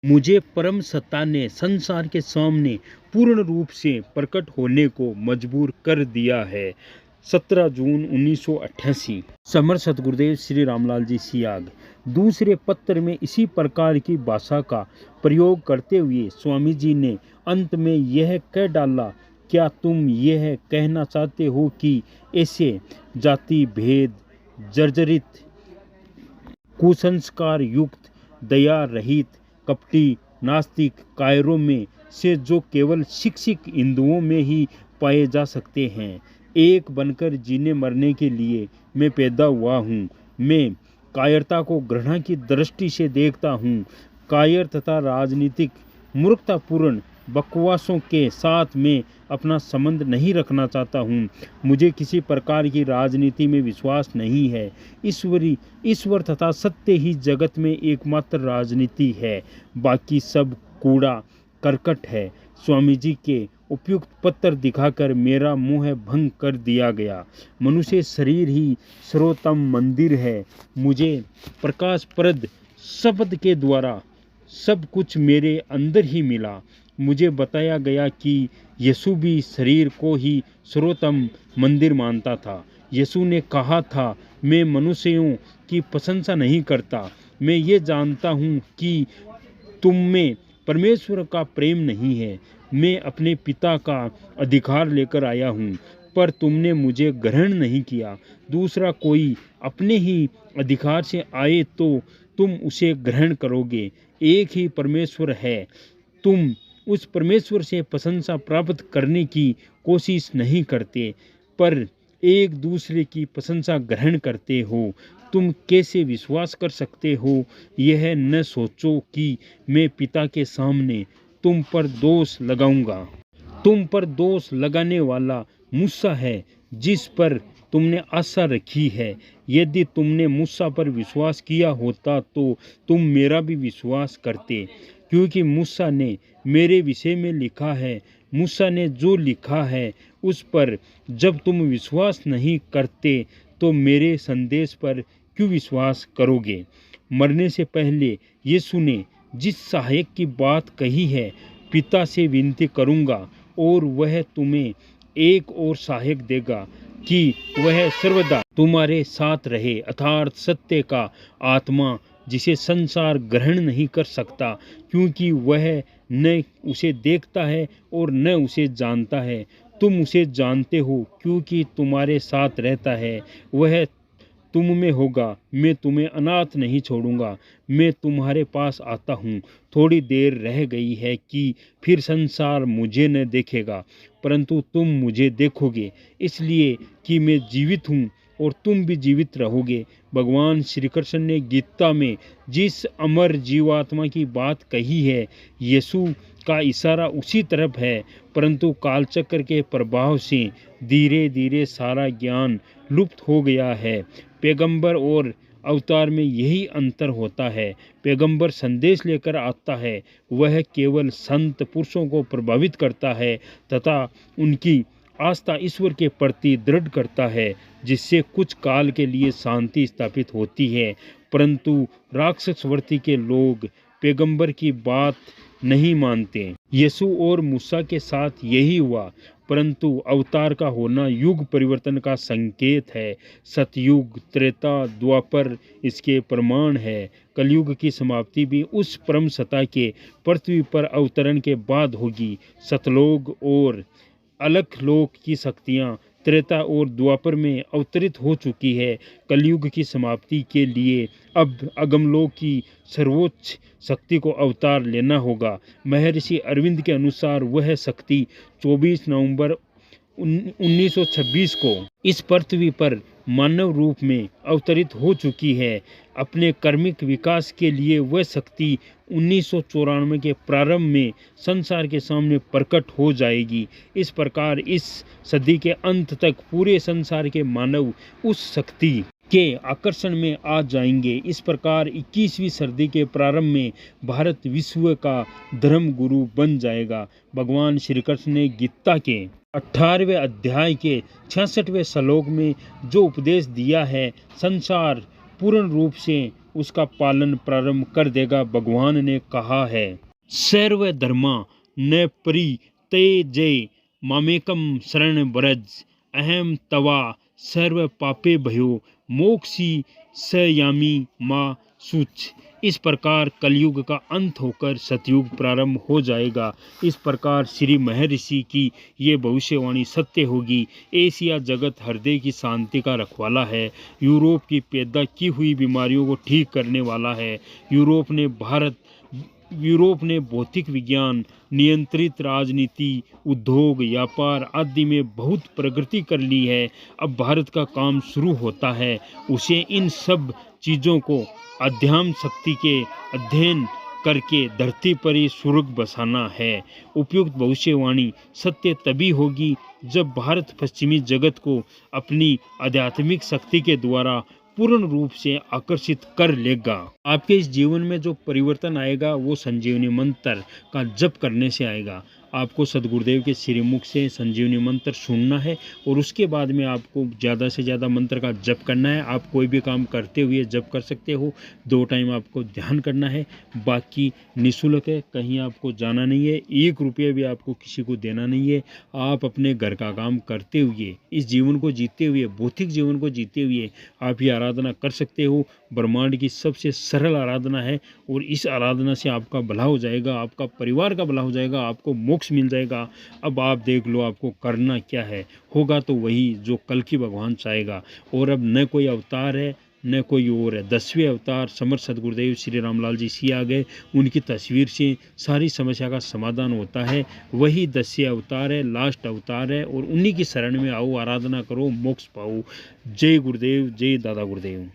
मुझे परम सत्ता ने संसार के सामने पूर्ण रूप से प्रकट होने को मजबूर कर दिया है। 17 जून 1988। समर्थ सतगुरुदेव श्री रामलाल जी सियाग। दूसरे पत्र में इसी प्रकार की भाषा का प्रयोग करते हुए स्वामी जी ने अंत में यह कह डाला, क्या तुम यह कहना चाहते हो कि ऐसे जाति भेद जर्जरित, कुसंस्कार युक्त, दया रहित, कपटी, नास्तिक कायरों में से जो केवल शिक्षित हिंदुओं में ही पाए जा सकते हैं, एक बनकर जीने मरने के लिए मैं पैदा हुआ हूँ। मैं कायरता को घृणा की दृष्टि से देखता हूँ। कायर तथा राजनीतिक मूर्खतापूर्ण बकवासों के साथ मैं अपना संबंध नहीं रखना चाहता हूँ। मुझे किसी प्रकार की राजनीति में विश्वास नहीं है। ईश्वर तथा सत्य ही जगत में एकमात्र राजनीति है, बाकी सब कूड़ा करकट है। स्वामी जी के उपयुक्त पत्र दिखाकर मेरा मोह भंग कर दिया गया। मनुष्य शरीर ही सर्वोत्तम मंदिर है। मुझे प्रकाशप्रद शब्द के द्वारा सब कुछ मेरे अंदर ही मिला। मुझे बताया गया कि यीशु भी शरीर को ही सर्वोत्तम मंदिर मानता था। यीशु ने कहा था, मैं मनुष्यों की प्रशंसा नहीं करता। मैं ये जानता हूँ कि तुम में परमेश्वर का प्रेम नहीं है। मैं अपने पिता का अधिकार लेकर आया हूँ, पर तुमने मुझे ग्रहण नहीं किया। दूसरा कोई अपने ही अधिकार से आए तो तुम उसे ग्रहण करोगे। एक ही परमेश्वर है। तुम उस परमेश्वर से प्रशंसा प्राप्त करने की कोशिश नहीं करते, पर एक दूसरे की प्रशंसा ग्रहण करते हो। तुम कैसे विश्वास कर सकते हो? यह न सोचो कि मैं पिता के सामने तुम पर दोष लगाऊंगा। तुम पर दोष लगाने वाला मूसा है, जिस पर तुमने आशा रखी है। यदि तुमने मूसा पर विश्वास किया होता तो तुम मेरा भी विश्वास करते, क्योंकि मूसा ने मेरे विषय में लिखा है। मूसा ने जो लिखा है उस पर जब तुम विश्वास नहीं करते तो मेरे संदेश पर क्यों विश्वास करोगे? मरने से पहले यीशु ने जिस सहायक की बात कही है, पिता से विनती करूंगा और वह तुम्हें एक और सहायक देगा कि वह सर्वदा तुम्हारे साथ रहे, अर्थात सत्य का आत्मा, जिसे संसार ग्रहण नहीं कर सकता, क्योंकि वह न उसे देखता है और न उसे जानता है। तुम उसे जानते हो क्योंकि तुम्हारे साथ रहता है। वह तुम में होगा। मैं तुम्हें अनाथ नहीं छोड़ूंगा। मैं तुम्हारे पास आता हूँ। थोड़ी देर रह गई है कि फिर संसार मुझे न देखेगा, परंतु तुम मुझे देखोगे, इसलिए कि मैं जीवित हूँ और तुम भी जीवित रहोगे। भगवान श्री कृष्ण ने गीता में जिस अमर जीवात्मा की बात कही है, यीशु का इशारा उसी तरफ है, परंतु कालचक्र के प्रभाव से धीरे धीरे सारा ज्ञान लुप्त हो गया है। पैगंबर और अवतार में यही अंतर होता है। पैगंबर संदेश लेकर आता है, वह केवल संत पुरुषों को प्रभावित करता है तथा उनकी आस्था ईश्वर के प्रति दृढ़ करता है, जिससे कुछ काल के लिए शांति स्थापित होती है। परंतु राक्षस वर्ती के लोग पैगंबर की बात नहीं मानते। यीशु और मूसा के साथ यही हुआ, परंतु अवतार का होना युग परिवर्तन का संकेत है। सतयुग, त्रेता, द्वापर इसके प्रमाण है। कलयुग की समाप्ति भी उस परम सत्ता के पृथ्वी पर अवतरण के बाद होगी। सतलोक और अलखलोक की शक्तियाँ त्रेता और द्वापर में अवतरित हो चुकी है। कलयुग की समाप्ति के लिए अब अगमलोक की सर्वोच्च शक्ति को अवतार लेना होगा। महर्षि अरविंद के अनुसार वह शक्ति 24 नवंबर 1926 को इस पृथ्वी पर मानव रूप में अवतरित हो चुकी है। अपने कर्मिक विकास के लिए वह शक्ति 1994 के प्रारंभ में संसार के सामने प्रकट हो जाएगी। इस प्रकार इस सदी के अंत तक पूरे संसार के मानव उस शक्ति के आकर्षण में आ जाएंगे। इस प्रकार 21वीं सदी के प्रारंभ में भारत विश्व का धर्म गुरु बन जाएगा। भगवान श्री कृष्ण ने गीता के 18वें अध्याय के 66वें श्लोक में जो उपदेश दिया है, संसार पूर्ण रूप से उसका पालन प्रारंभ कर देगा। भगवान ने कहा है, सर्व धर्मा न परित्यज्य मामेकम शरण व्रज अहम तवा सर्व पापे भयो मोक्षी सयामी मा शुच। इस प्रकार कलयुग का अंत होकर सतयुग प्रारंभ हो जाएगा। इस प्रकार श्री महर्षि की ये भविष्यवाणी सत्य होगी। एशिया जगत हृदय की शांति का रखवाला है। यूरोप की पैदा की हुई बीमारियों को ठीक करने वाला है। यूरोप ने भौतिक विज्ञान, नियंत्रित राजनीति, उद्योग, व्यापार आदि में बहुत प्रगति कर ली है। अब भारत का काम शुरू होता है। उसे इन सब चीज़ों को अध्यात्म शक्ति के अध्ययन करके धरती पर ही स्वर्ग बसाना है। उपयुक्त भविष्यवाणी सत्य तभी होगी जब भारत पश्चिमी जगत को अपनी आध्यात्मिक शक्ति के द्वारा पूर्ण रूप से आकर्षित कर लेगा। आपके इस जीवन में जो परिवर्तन आएगा वो संजीवनी मंत्र का जप करने से आएगा। आपको सदगुरुदेव के श्रीमुख से संजीवनी मंत्र सुनना है और उसके बाद में आपको ज़्यादा से ज़्यादा मंत्र का जप करना है। आप कोई भी काम करते हुए जप कर सकते हो। 2 टाइम आपको ध्यान करना है। बाकी निःशुल्क है, कहीं आपको जाना नहीं है, 1 रुपया भी आपको किसी को देना नहीं है। आप अपने घर का काम करते हुए, इस जीवन को जीते हुए, भौतिक जीवन को जीते हुए आप ये आराधना कर सकते हो। ब्रह्मांड की सबसे सरल आराधना है और इस आराधना से आपका भला हो जाएगा, आपका परिवार का भला हो जाएगा, आपको मोक्ष मिल जाएगा। अब आप देख लो आपको करना क्या है। होगा तो वही जो कल की भगवान चाहेगा। और अब न कोई अवतार है न कोई और है। 10वें अवतार समर्थ सदगुरुदेव श्री रामलाल जी सी आ गए। उनकी तस्वीर से सारी समस्या का समाधान होता है। वही 10वें अवतार है, लास्ट अवतार है और उन्हीं की शरण में आओ, आराधना करो, मोक्ष पाओ। जय गुरुदेव, जय दादा गुरुदेव।